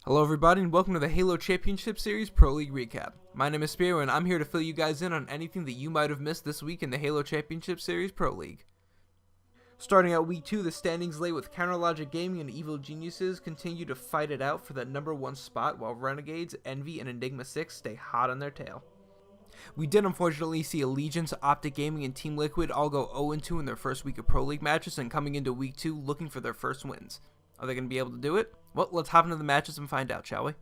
Hello everybody and welcome to the Halo Championship Series Pro League Recap. My name is Spiro and I'm here to fill you guys in on anything that you might have missed this week in the Halo Championship Series Pro League. Starting out week 2, the standings lay with Counterlogic Gaming and Evil Geniuses continue to fight it out for that number 1 spot while Renegades, Envy, and Enigma 6 stay hot on their tail. We did unfortunately see Allegiance, Optic Gaming, and Team Liquid all go 0-2 in their first week of Pro League matches and coming into week 2 looking for their first wins. Are they going to be able to do it? Well, let's hop into the matches and find out, shall we?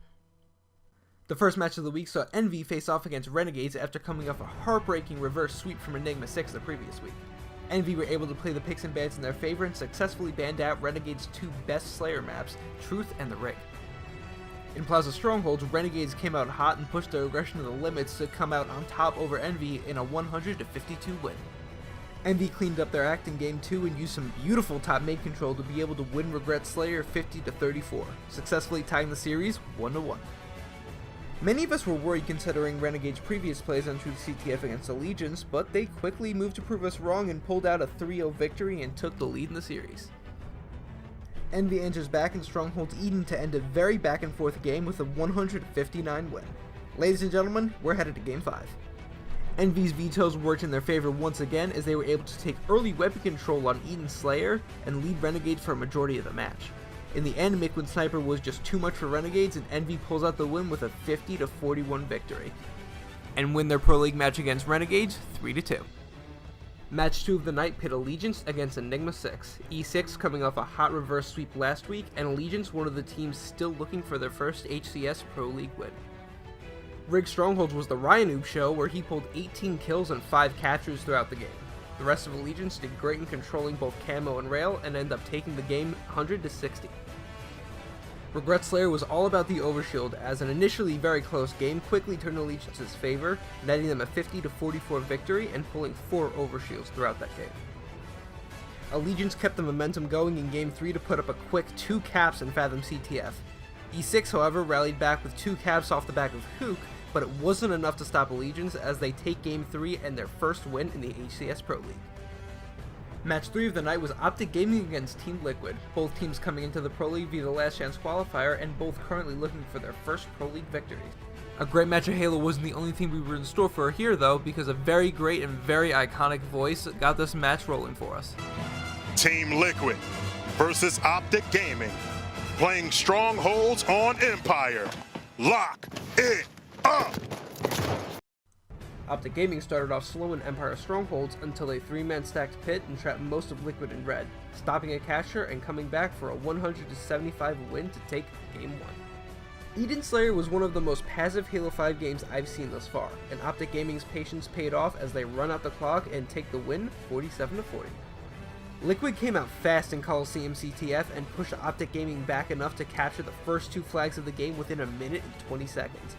The first match of the week saw Envy face off against Renegades after coming off a heartbreaking reverse sweep from Enigma 6 the previous week. Envy were able to play the picks and bans in their favor and successfully banned out Renegades' two best Slayer maps, Truth and the Rig. In Plaza Strongholds, Renegades came out hot and pushed their aggression to the limits to come out on top over Envy in a 100-52 win. Envy cleaned up their act in Game 2 and used some beautiful top mid control to be able to win Regret Slayer 50-34, successfully tying the series 1-1. Many of us were worried considering Renegade's previous plays on Truth CTF against Allegiance, but they quickly moved to prove us wrong and pulled out a 3-0 victory and took the lead in the series. Envy enters back in Strongholds Eden to end a very back and forth game with a 159 win. Ladies and gentlemen, we're headed to Game 5. Envy's vetoes worked in their favor once again as they were able to take early weapon control on Eden Slayer and lead Renegades for a majority of the match. In the end, Miquid Sniper was just too much for Renegades and Envy pulls out the win with a 50-41 victory, and win their Pro League match against Renegades 3-2. Match 2 of the night pit Allegiance against Enigma 6, E6 coming off a hot reverse sweep last week, and Allegiance one of the teams still looking for their first HCS Pro League win. Rig Strongholds was the Ryanoob show where he pulled 18 kills and 5 captures throughout the game. The rest of Allegiance did great in controlling both camo and rail and ended up taking the game 100-60. Regret Slayer was all about the overshield as an initially very close game quickly turned Allegiance's favor, netting them a 50-44 victory and pulling 4 overshields throughout that game. Allegiance kept the momentum going in Game 3 to put up a quick 2 caps in Fathom CTF. E6 however rallied back with 2 caps off the back of Hook, but it wasn't enough to stop Allegiance as they take Game 3 and their first win in the HCS Pro League. Match 3 of the night was Optic Gaming against Team Liquid, both teams coming into the Pro League via the Last Chance qualifier and both currently looking for their first Pro League victories. A great match of Halo wasn't the only thing we were in store for here though, because a very great and very iconic voice got this match rolling for us. Team Liquid versus Optic Gaming, playing Strongholds on Empire. Lock it up! Optic Gaming started off slow in Empire Strongholds until a 3-man stacked pit and trapped most of Liquid in red, stopping a capture and coming back for a 100-75 win to take Game 1. Eden Slayer was one of the most passive Halo 5 games I've seen thus far, and Optic Gaming's patience paid off as they run out the clock and take the win 47-40. Liquid came out fast in Coliseum CTF and pushed Optic Gaming back enough to capture the first 2 flags of the game within a minute and 20 seconds.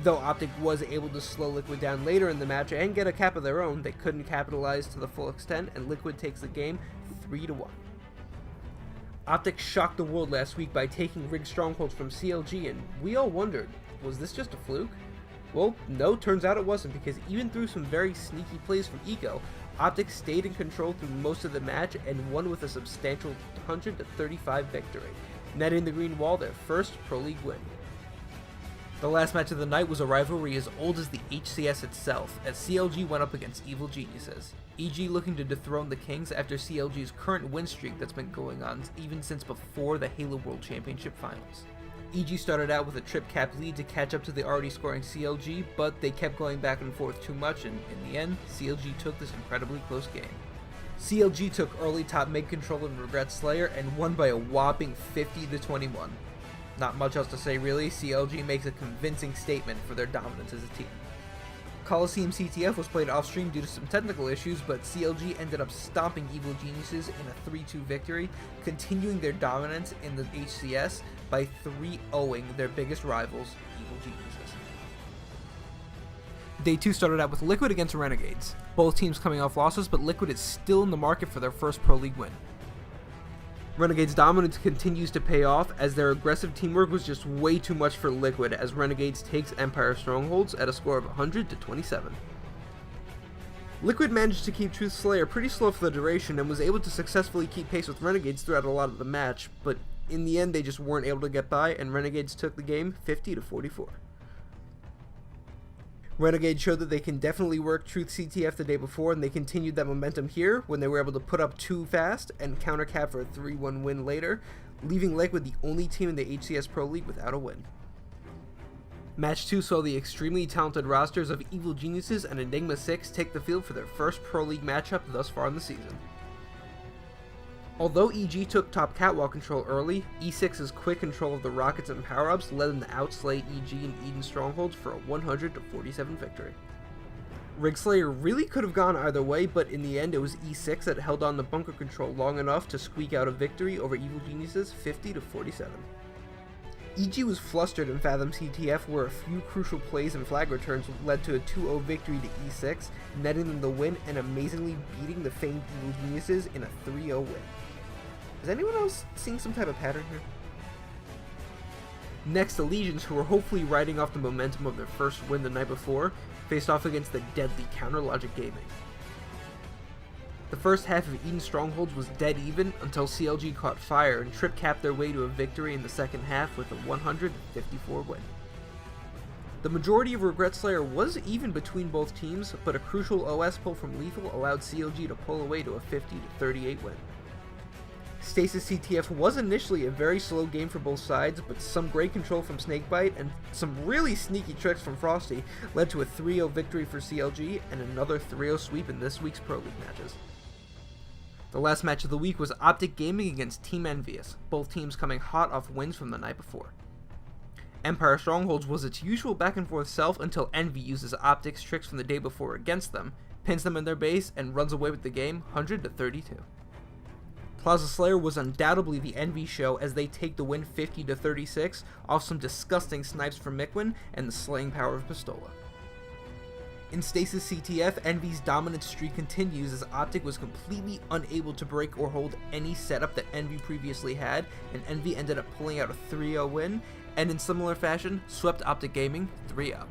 Though Optic was able to slow Liquid down later in the match and get a cap of their own, they couldn't capitalize to the full extent and Liquid takes the game 3-1. Optic shocked the world last week by taking Rig Strongholds from CLG and we all wondered, was this just a fluke? Well, no, turns out it wasn't because even through some very sneaky plays from Eco, Optic stayed in control through most of the match and won with a substantial 100-35 victory, netting the Green Wall their first Pro League win. The last match of the night was a rivalry as old as the HCS itself, as CLG went up against Evil Geniuses. EG looking to dethrone the Kings after CLG's current win streak that's been going on even since before the Halo World Championship Finals. EG started out with a trip cap lead to catch up to the already scoring CLG, but they kept going back and forth too much and in the end, CLG took this incredibly close game. CLG took early top mid control in Regret Slayer and won by a whopping 50-21. Not much else to say really, CLG makes a convincing statement for their dominance as a team. Coliseum CTF was played off stream due to some technical issues, but CLG ended up stomping Evil Geniuses in a 3-2 victory, continuing their dominance in the HCS by 3-0ing their biggest rivals, Evil Geniuses. Day 2 started out with Liquid against Renegades. Both teams coming off losses, but Liquid is still in the market for their first Pro League win. Renegades' dominance continues to pay off as their aggressive teamwork was just way too much for Liquid as Renegades takes Empire Strongholds at a score of 100-27. Liquid managed to keep Truth Slayer pretty slow for the duration and was able to successfully keep pace with Renegades throughout a lot of the match, but In the end, they just weren't able to get by, and Renegades took the game 50-44. Renegades showed that they can definitely work Truth CTF the day before, and they continued that momentum here when they were able to put up 2 fast and countercap for a 3-1 win later, leaving Liquid the only team in the HCS Pro League without a win. Match 2 saw the extremely talented rosters of Evil Geniuses and Enigma 6 take the field for their first Pro League matchup thus far in the season. Although EG took top catwalk control early, E6's quick control of the rockets and power-ups led them to outslay EG and Eden Strongholds for a 100-47 victory. Rigslayer really could have gone either way, but in the end it was E6 that held on to bunker control long enough to squeak out a victory over Evil Geniuses 50-47. EG was flustered in Fathom CTF, where a few crucial plays and flag returns led to a 2-0 victory to E6, netting them the win and amazingly beating the famed Evil Geniuses in a 3-0 win. Is anyone else seeing some type of pattern here? Next, the Legions, who were hopefully riding off the momentum of their first win the night before, faced off against the deadly Counter Logic Gaming. The first half of Eden Strongholds was dead even until CLG caught fire and trip-capped their way to a victory in the second half with a 154 win. The majority of Regret Slayer was even between both teams, but a crucial OS pull from Lethal allowed CLG to pull away to a 50-38 win. Stasis CTF was initially a very slow game for both sides, but some great control from Snakebite and some really sneaky tricks from Frosty led to a 3-0 victory for CLG and another 3-0 sweep in this week's Pro League matches. The last match of the week was Optic Gaming against Team Envious, both teams coming hot off wins from the night before. Empire Strongholds was its usual back and forth self until Envy uses Optic's tricks from the day before against them, pins them in their base, and runs away with the game 100-32. Plaza Slayer was undoubtedly the Envy show as they take the win 50-36 off some disgusting snipes from Mikwin and the slaying power of Pistola. In Stasis CTF, Envy's dominant streak continues as Optic was completely unable to break or hold any setup that Envy previously had, and Envy ended up pulling out a 3-0 win, and in similar fashion, swept Optic Gaming 3-0.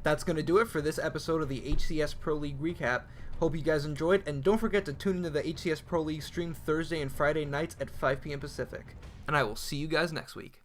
That's going to do it for this episode of the HCS Pro League recap. Hope you guys enjoyed, and don't forget to tune into the HCS Pro League stream Thursday and Friday nights at 5 p.m. Pacific. And I will see you guys next week.